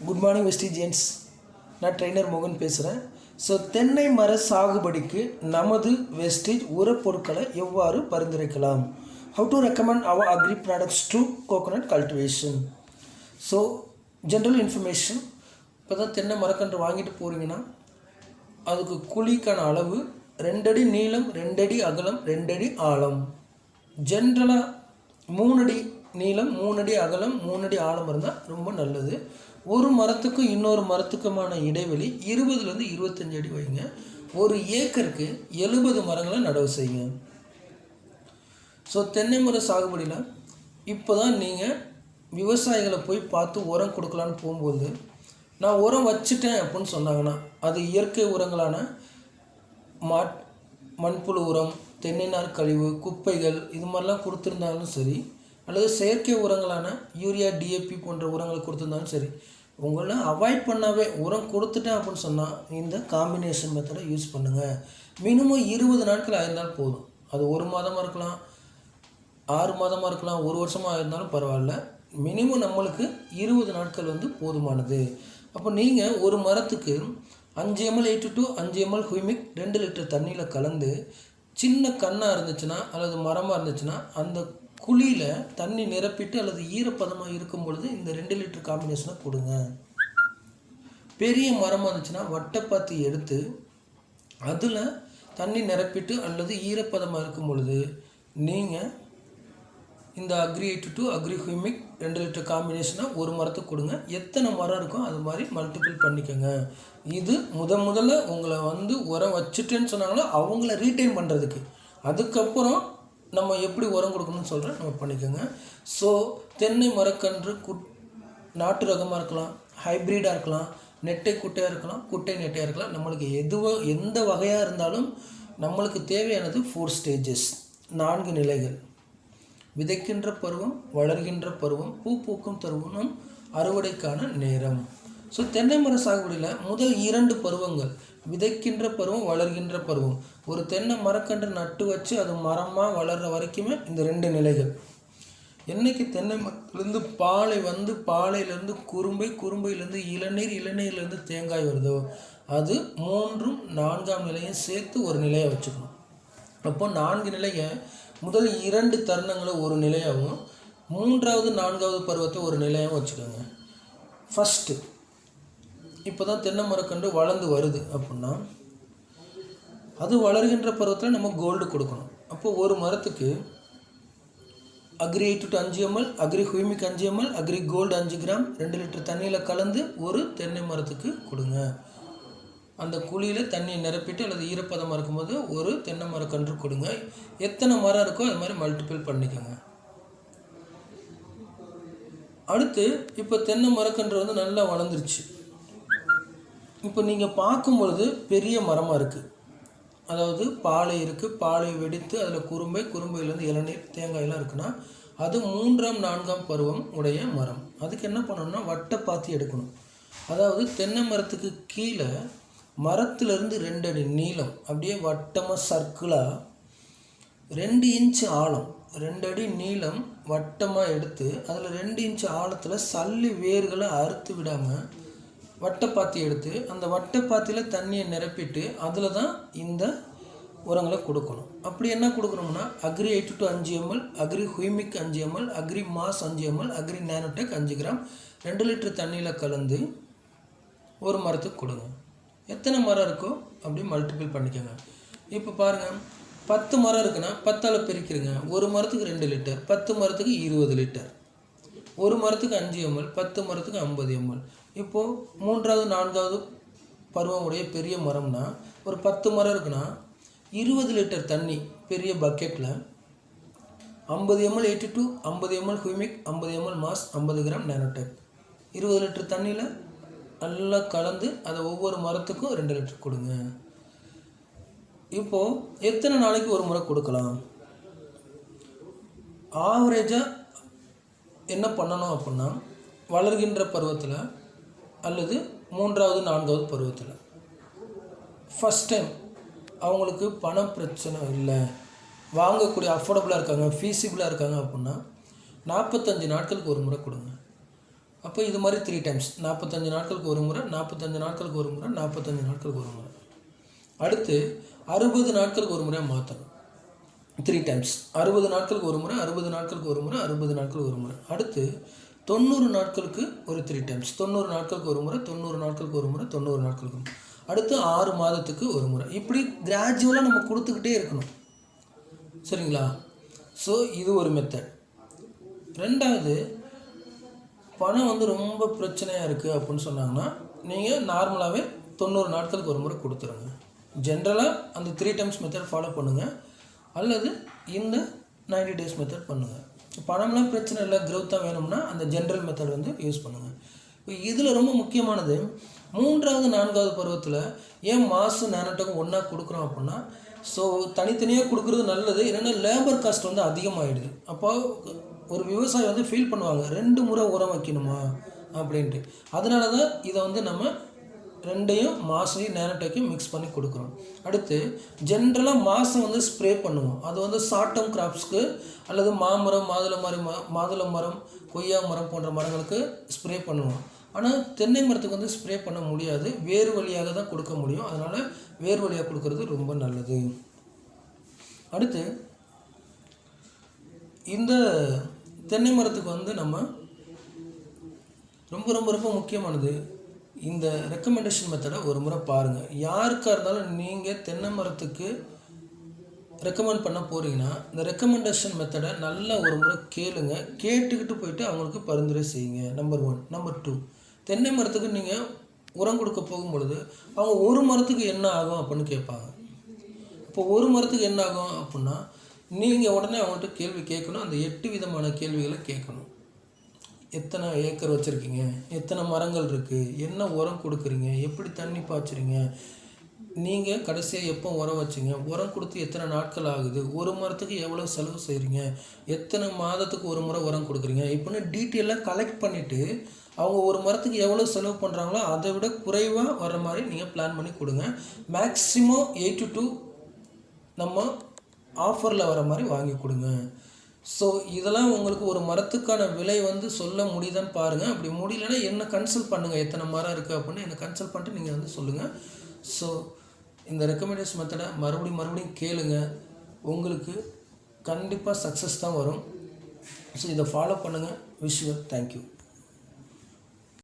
Good morning வெஸ்டிஜியன்ஸ். நான் trainer மோகன் பேசுகிறேன். ஸோ தென்னை மர சாகுபடிக்கு நமது வெஸ்டேஜ் உரப்பொருட்களை எவ்வாறு பரிந்துரைக்கலாம்? How to recommend our agri products to coconut cultivation. So general information, இப்போ தான் தென்னை மரக்கன்று வாங்கிட்டு போகிறீங்கன்னா அதுக்கு குழிக்கான அளவு 2 அடி நீளம், 2 அடி அகலம், 2 அடி ஆழம். ஜென்ரலாக 3 அடி நீளம், 3 அடி அகலம், 3 அடி ஆழம் இருந்தால் ரொம்ப நல்லது. ஒரு மரத்துக்கும் இன்னொரு மரத்துக்குமான இடைவெளி 20லேருந்து 25 அடி வைங்க. ஒரு ஏக்கருக்கு 70 மரங்களை நடவு செய்யுங்க. ஸோ தென்னை மர சாகுபடியில் இப்போ தான் நீங்கள் விவசாயிகளை போய் பார்த்து உரம் கொடுக்கலான்னு போகும்போது, நான் உரம் வச்சுட்டேன் அப்படின்னு சொன்னாங்கன்னா அது இயற்கை உரங்களான மண்புழு உரம், தென்னை நார் கழிவு, குப்பைகள் இது மாதிரிலாம் கொடுத்துருந்தாலும் சரி, அல்லது செயற்கை உரங்களான யூரியா, டிஏபி போன்ற உரங்களை கொடுத்துருந்தாலும் சரி, உங்களை அவாய்ட் பண்ணாவே உரம் கொடுத்துட்டேன் அப்படின்னு சொன்னால் இந்த காம்பினேஷன் மெத்தடை யூஸ் பண்ணுங்கள். மினிமம் 20 நாட்கள் ஆயிருந்தாலும் போதும். அது 1 மாதமாக இருக்கலாம், 6 மாதமாக இருக்கலாம், 1 வருஷமாக இருந்தாலும் பரவாயில்ல. மினிமம் நம்மளுக்கு 20 நாட்கள் போதுமானது. அப்போ நீங்கள் ஒரு மரத்துக்கு 5 ml 8 to 5 ml ஹுமிக் 2 லிட்டர் தண்ணியில் கலந்து, சின்ன கண்ணாக இருந்துச்சுன்னா அல்லது மரமாக இருந்துச்சுன்னா அந்த குழியில் தண்ணி நிரப்பிட்டு அல்லது ஈரப்பதமாக இருக்கும் பொழுது இந்த 2 லிட்டர் காம்பினேஷனை கொடுங்க. பெரிய மரமாக இருந்துச்சுன்னா வட்டைப்பாத்தி எடுத்து அதில் தண்ணி நிரப்பிட்டு அல்லது ஈரப்பதமாக இருக்கும் பொழுது நீங்கள் இந்த அக்ரி 8 to அக்ரி ஹுமிக் 2 லிட்டர் காம்பினேஷனாக ஒரு மரத்துக்கு கொடுங்க. எத்தனை மரம் இருக்கோ அது மாதிரி மல்டிபிள் பண்ணிக்கோங்க. இது முதல்ல உங்களை உரம் வச்சுட்டேன்னு சொன்னாங்களோ அவங்கள ரீட்டைன் பண்ணுறதுக்கு. அதுக்கப்புறம் நம்ம எப்படி உரம் கொடுக்கணும்னு சொல்கிறேன், நம்ம பண்ணிக்கோங்க. ஸோ தென்னை மரக்கன்று நாட்டு ரகமாக இருக்கலாம், ஹைப்ரிடாக இருக்கலாம், நெட்டை குட்டையாக இருக்கலாம், குட்டை நெட்டையாக இருக்கலாம். நம்மளுக்கு எந்த வகையாக இருந்தாலும் நம்மளுக்கு தேவையானது 4 ஸ்டேஜஸ், 4 நிலைகள்: விதைக்கின்ற பருவம், வளர்கின்ற பருவம், பூ பூக்கும் தருவம், அறுவடைக்கான நேரம். ஸோ தென்னை மர சாகுபடியில் முதல் 2 பருவங்கள், விதைக்கின்ற பருவம், வளர்கின்ற பருவம். ஒரு தென்னை மரக்கன்று நட்டு வச்சு அது மரமாக வளர்கிற வரைக்குமே இந்த 2 நிலைகள். என்றைக்கு தென்னை மரத்துலேருந்து பாலை பாலையிலேருந்து குறும்பை, குறும்பையிலேருந்து இளநீர், இளநீர்லேருந்து தேங்காய் வருதோ அது 3ம் 4ஆம் நிலையும் சேர்த்து ஒரு நிலையை வச்சுக்கணும். அப்போ 4 நிலையை முதல் 2 தருணங்களை ஒரு நிலையாகவும், 3வது 4வது பருவத்தை ஒரு நிலையாகவும் வச்சுக்கோங்க. ஃபஸ்ட்டு இப்போ தான் தென்னை மரக்கன்று வளர்ந்து வருது அப்படின்னா அது வளர்கின்ற பருவத்தில் நம்ம கோல்டு கொடுக்கணும். அப்போது ஒரு மரத்துக்கு agri 8 to 5 ml, agri humic 5 ml, agri gold 5 gram 2 litre தண்ணியில் கலந்து ஒரு தென்னை மரத்துக்கு கொடுங்க. அந்த குழியில் தண்ணியை நிரப்பிட்டு அல்லது ஈரப்பதமாக இருக்கும்போது ஒரு தென்னை மரக்கன்று கொடுங்க. எத்தனை மரம் இருக்கோ அது மாதிரி மல்டிபிள் பண்ணிக்கோங்க. அடுத்து இப்போ தென்னை மரக்கன்று நல்லா வளர்ந்துருச்சு. இப்போ நீங்கள் பார்க்கும் பொழுது பெரிய மரமாக இருக்குது, அதாவது பாலை இருக்குது, பாலை வெடித்து அதில் குறும்பையிலேருந்து இளநீர், தேங்காயெல்லாம் இருக்குன்னா அது 3ஆம் 4ஆம் பருவம் உடைய மரம். அதுக்கு என்ன பண்ணணும்னா வட்டைப்பாத்தி எடுக்கணும். அதாவது தென்னை மரத்துக்கு கீழே மரத்துலேருந்து 2 அடி நீளம், அப்படியே வட்டமாக சர்க்கிளாக 2 இன்ச் ஆழம், 2 அடி நீளம் வட்டமாக எடுத்து அதில் 2 இன்ச் ஆழத்தில் சல்லி வேர்களை அறுத்து விடாமல் வட்டைப்பாத்தி எடுத்து அந்த வட்டைப்பாத்தியில் தண்ணியை நிரப்பிட்டு அதில் தான் இந்த உரங்களை கொடுக்கணும். அப்படி என்ன கொடுக்கணும்னா agri 8 to 5 ml, agri humic 5 ml, agri mass 5 ml, agri nanotech 5 gram 2 litre தண்ணியில் கலந்து ஒரு மரத்துக்கு கொடுங்க. எத்தனை மரம் இருக்கோ அப்படி மல்டிபிள் பண்ணிக்கோங்க. இப்போ பாருங்கள், 10 மரம் இருக்குன்னா 10ஆல் பெருக்கிடுங்க. ஒரு மரத்துக்கு 2 லிட்டர், 10 மரத்துக்கு 20 லிட்டர், ஒரு மரத்துக்கு 5 ml, 10 மரத்துக்கு 50 ml. இப்போது 3வது 4வது பருவம் உடைய பெரிய மரம்னா ஒரு 10 மரம் இருக்குன்னா 20 லிட்டர் தண்ணி பெரிய பக்கெட்டில் 50 ml 8 to 50 ml ஹுமிக், 50 ml mass, 50 gram nanotech, 20 litre தண்ணியில் நல்லா கலந்து அதை ஒவ்வொரு மரத்துக்கும் 2 லிட்டர் கொடுங்க. இப்போது எத்தனை நாளைக்கு ஒரு முறை கொடுக்கலாம்? ஆவரேஜாக என்ன பண்ணணும் அப்படின்னா வளர்கின்ற பருவத்தில் அல்லது 3வது 4வது பருவத்தில் ஃபஸ்ட் டைம் அவங்களுக்கு பண பிரச்சனை இல்லை, வாங்கக்கூடிய அஃபோர்டபுளாக இருக்காங்க, ஃபீஸிபிளாக இருக்காங்க அப்படின்னா 45 நாட்களுக்கு ஒரு முறை கொடுங்க. அப்போ இது மாதிரி 3 டைம்ஸ் 45 நாட்களுக்கு ஒரு முறை, 45 நாட்களுக்கு ஒரு முறை, 45 நாட்களுக்கு ஒரு முறை. அடுத்து 60 நாட்களுக்கு ஒரு முறையாக மாற்றணும். 3 டைம்ஸ் 60 நாட்களுக்கு ஒரு முறை, 60 நாட்களுக்கு ஒரு முறை, 60 நாட்களுக்கு ஒரு முறை. அடுத்து 90 நாட்களுக்கு ஒரு 3 டைம்ஸ் 90 நாட்களுக்கு ஒரு முறை, 90 நாட்களுக்கு ஒரு முறை, 90 நாட்களுக்கு ஒரு முறை. அடுத்து 6 மாதத்துக்கு ஒரு முறை. இப்படி கிராஜுவலாக நம்ம கொடுத்துக்கிட்டே இருக்கணும். சரிங்களா? ஸோ இது ஒரு மெத்தட். ரெண்டாவது, பணம் வந்து ரொம்ப பிரச்சனையாக இருக்குது அப்படின்னு சொன்னாங்கன்னா நீங்கள் நார்மலாகவே 90 நாட்களுக்கு ஒரு முறை கொடுத்துருங்க. ஜென்ரலாக அந்த 3 டைம்ஸ் மெத்தட் ஃபாலோ பண்ணுங்கள், அல்லது இந்த 90 டேஸ் மெத்தட் பண்ணுங்கள். பணம்லாம் பிரச்சனை இல்லை, க்ரோத்தாக வேணும்னா அந்த ஜென்ரல் மெத்தட் வந்து யூஸ் பண்ணுங்கள். இப்போ இதில் ரொம்ப முக்கியமானது 3வது 4வது பருவத்தில் ஏன் மாதம் நேனோடெக்கும் ஒன்றா கொடுக்குறோம் அப்படின்னா, ஸோ தனித்தனியாக கொடுக்குறது நல்லது. என்னென்னா லேபர் காஸ்ட் வந்து அதிகமாகிடுது. அப்போ ஒரு விவசாயி வந்து ஃபீல் பண்ணுவாங்க 2 முறை உரம் வைக்கணுமா அப்படின்ட்டு. அதனால தான் இதை வந்து நம்ம 2யும் மாசையும் நேனோடெக்கையும் மிக்ஸ் பண்ணி கொடுக்குறோம். அடுத்து ஜென்ரலாக மாதம் வந்து ஸ்ப்ரே பண்ணுவோம். அது வந்து ஷார்ட் டேர்ம் கிராப்ஸ்க்கு அல்லது மாமரம், மாதுளை மரம், கொய்யா மரம் போன்ற மரங்களுக்கு ஸ்ப்ரே பண்ணுவோம். ஆனால் தென்னை மரத்துக்கு வந்து ஸ்ப்ரே பண்ண முடியாது, வேறு வழியாக தான் கொடுக்க முடியும். அதனால் வேறு வழியாக கொடுக்கறது ரொம்ப நல்லது. அடுத்து இந்த தென்னை மரத்துக்கு வந்து நம்ம ரொம்ப ரொம்ப ரொம்ப முக்கியமானது, இந்த ரெக்கமெண்டேஷன் மெத்தடை ஒரு முறை பாருங்கள். யாருக்காக இருந்தாலும் நீங்கள் தென்னை மரத்துக்கு ரெக்கமெண்ட் பண்ண போகிறீங்கன்னா இந்த ரெக்கமெண்டேஷன் மெத்தடை நல்லா ஒரு முறை கேளுங்க. கேட்டுக்கிட்டு போயிட்டு அவங்களுக்கு பரிந்துரை செய்யுங்க. நம்பர் 1. நம்பர் 2, தென்னை மரத்துக்கு நீங்கள் உரம் கொடுக்க போகும்பொழுது அவங்க ஒரு மரத்துக்கு என்ன ஆகும் அப்படின்னு கேட்பாங்க. இப்போ ஒரு மரத்துக்கு என்ன ஆகும் அப்படின்னா நீங்கள் உடனே அவங்கள்ட்ட கேள்வி கேட்கணும். அந்த 8 விதமான கேள்விகளை கேட்கணும். எத்தனை ஏக்கர் வச்சுருக்கீங்க, எத்தனை மரங்கள் இருக்குது, என்ன உரம் கொடுக்குறீங்க, எப்படி தண்ணி பாய்ச்சுறீங்க, நீங்கள் கடைசியாக எப்போ உரம் வச்சிங்க, உரம் கொடுத்து எத்தனை நாட்கள் ஆகுது, ஒரு மரத்துக்கு எவ்வளோ செலவு செய்கிறீங்க, எத்தனை மாதத்துக்கு ஒரு முறை உரம் கொடுக்குறீங்க, இப்படின்னு டீட்டெயிலாக கலெக்ட் பண்ணிவிட்டு அவங்க ஒரு மரத்துக்கு எவ்வளோ செலவு பண்ணுறாங்களோ அதை விட குறைவாக வர்ற மாதிரி நீங்கள் பிளான் பண்ணி கொடுங்க. மேக்ஸிமம் 8 to 2 நம்ம ஆஃபரில் வர மாதிரி வாங்கி கொடுங்க. ஸோ இதெல்லாம் உங்களுக்கு ஒரு மரத்துக்கான விலை வந்து சொல்ல முடியுதான்னு பாருங்கள். அப்படி முடியலன்னா என்ன கன்சல்ட் பண்ணுங்கள், எத்தனை மரம் இருக்குது அப்படின்னு என்னை கன்சல்ட் பண்ணிட்டு நீங்கள் வந்து சொல்லுங்கள். ஸோ இந்த ரெக்கமெண்டேஷன் மெத்தடை மறுபடியும் கேளுங்க. உங்களுக்கு கண்டிப்பாக சக்ஸஸ் தான் வரும். ஸோ இதை ஃபாலோ பண்ணுங்கள். Wish you. தேங்க்யூ.